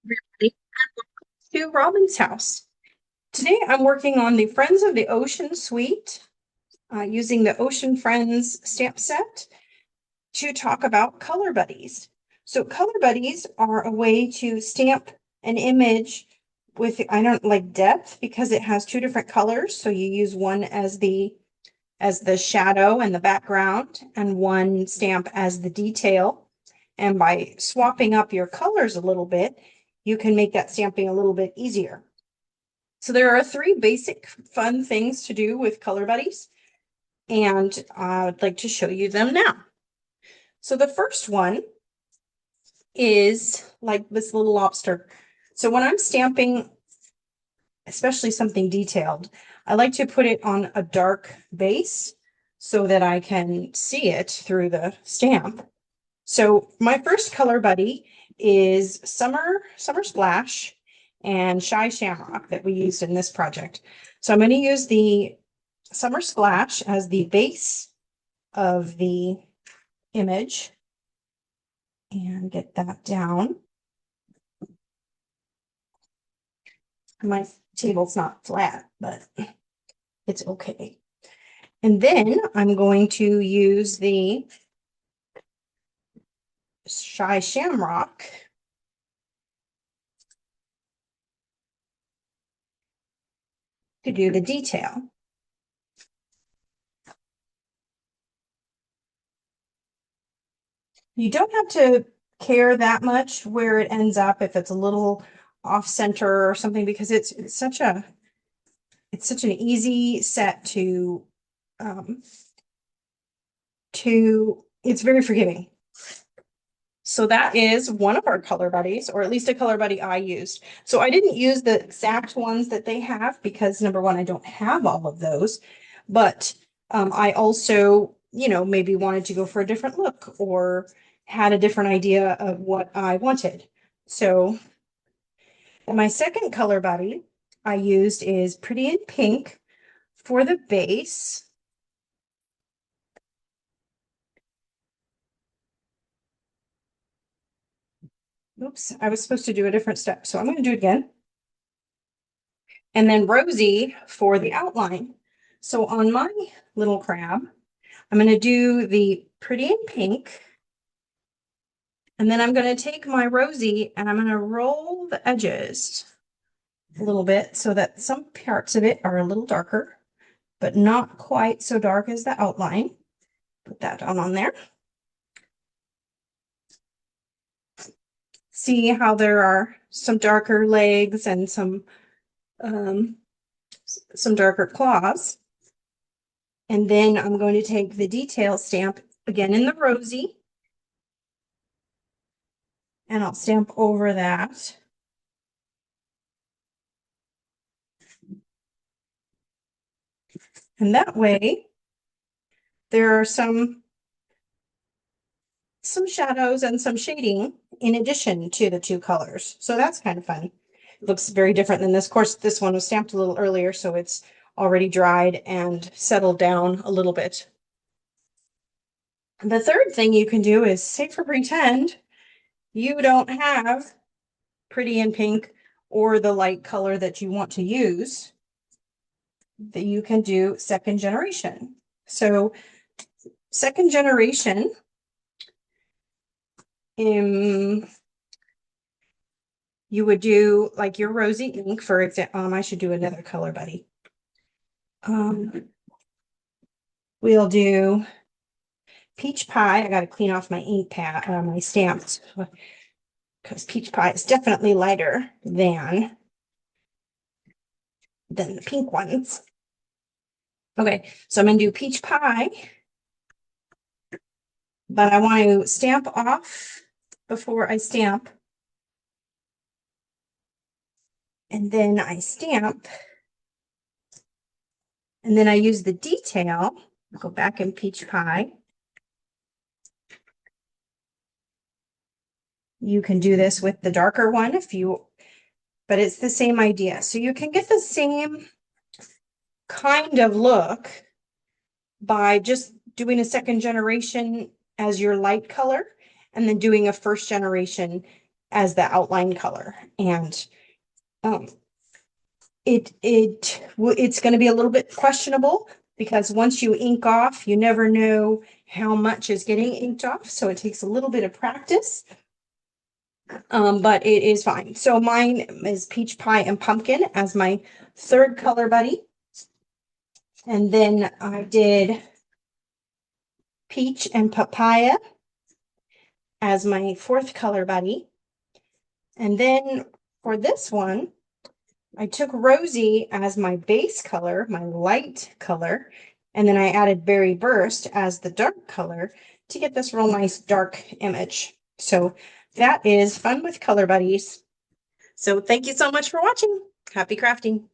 Everybody, to Robin's house. Today I'm working on the Friends of the Ocean suite using the Ocean Friends stamp set to talk about color buddies. So color buddies are a way to stamp an image with, I don't like depth because it has two different colors. So you use one as the shadow and the background and one stamp as the detail. And by swapping up your colors a little bit, you can make that stamping a little bit easier. So there are three basic fun things to do with color buddies, and I would like to show you them now. So the first one is like this little lobster. So when I'm stamping, especially something detailed, I like to put it on a dark base so that I can see it through the stamp. So my first color buddy is Summer Splash and Shy Shamrock that we used in this project. So I'm going to use the Summer Splash as the base of the image and get that down. My table's not flat, but it's okay. And then I'm going to use the Shy Shamrock to do the detail. You don't have to care that much where it ends up if it's a little off center or something, because it's such an easy set to it's very forgiving. So that is one of our color buddies, or at least a color buddy I used. So I didn't use the exact ones that they have because number one, I don't have all of those, but I also, maybe wanted to go for a different look or had a different idea of what I wanted. So my second color buddy I used is Pretty in Pink for the base. Oops, I was supposed to do a different step, so I'm going to do it again. And then Rosie for the outline. So on my little crab, I'm going to do the Pretty in Pink. And then I'm going to take my Rosie and I'm going to roll the edges a little bit so that some parts of it are a little darker, but not quite so dark as the outline. Put that on there. See how there are some darker legs and some darker claws. And then I'm going to take the detail stamp again in the Rosie, and I'll stamp over that. And that way there are some shadows and some shading in addition to the two colors. So that's kind of fun. It looks very different than this. Of course, this one was stamped a little earlier, so it's already dried and settled down a little bit. The third thing you can do is, say for pretend you don't have Pretty in Pink or the light color that you want to use, that you can do second generation. So second generation, you would do like your Rosy ink, for example. I should do another color buddy. We'll do Peach Pie. I got to clean off my ink pad, my stamps, because Peach Pie is definitely lighter than the pink ones. Okay, so I'm going to do Peach Pie, but I want to stamp off before I stamp. And then I stamp. And then I use the detail. Go back in Peach Pie. You can do this with the darker one but it's the same idea. So you can get the same kind of look by just doing a second generation as your light color and then doing a first generation as the outline color. And it's going to be a little bit questionable because once you ink off, you never know how much is getting inked off. So it takes a little bit of practice. But it is fine. So mine is peach pie and pumpkin as my third color buddy. And then I did peach and papaya as my fourth color buddy. And then for this one, I took Rosie as my base color, my light color, and then I added Berry Burst as the dark color to get this real nice dark image. So that is Fun with Color Buddies. So thank you so much for watching. Happy crafting.